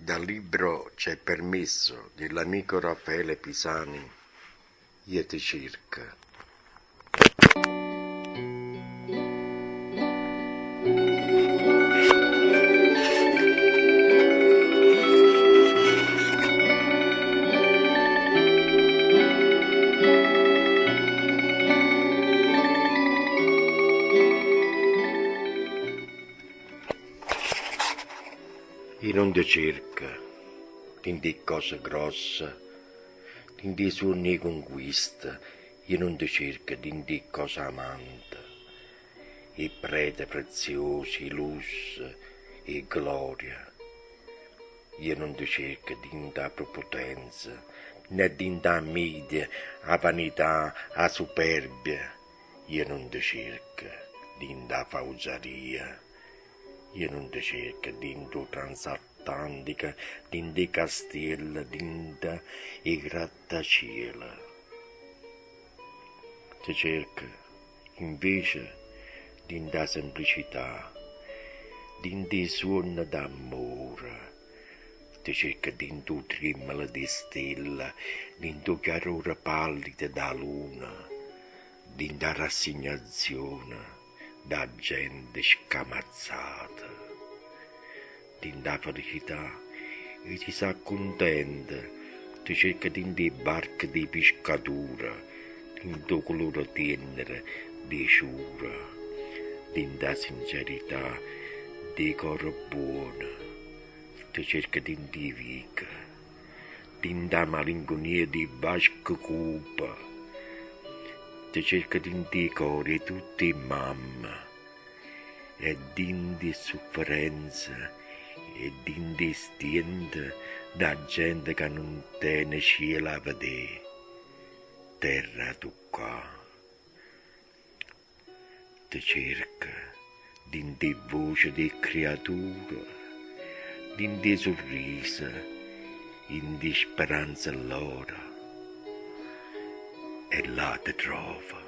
Dal libro C'è permesso dell'amico Raffaele Pisani, Io ti cerco. Io non ti cerco, in di cose grosse, in di sogni conquista, io non ti cerco in di cose amante, e prete preziosi, lusso e gloria. Io non ti cerco in da prepotenza, né in da media, a vanità, a superbia. Io non ti cerco in da fausaria. Io non ti cerco dentro transatlantica, dentro i castelli, dentro i grattacieli. Ti cerco, invece, dentro la semplicità, dentro i suoni d'amore. Ti cerco dentro il tremolo di stelle, dentro il chiarore pallido da luna, dentro la rassegnazione da gente scamazzata, dentro la felicità e ti sa contenta, ti cerca dentro i barchi di pescatura, dentro il colore tenero di ciura, dentro la sincerità di cuore buono, ti cerca dentro i vica, dentro la malinconia di vasche cupa, ti cerca dentro i cuori tutti mamma, e dentro sofferenza, e dentro stiente da gente che non tiene cielo a vedere, terra a toccare. Ti cerca dentro voce di creatura, dentro sorrisa, in di speranza loro, e là ti trova.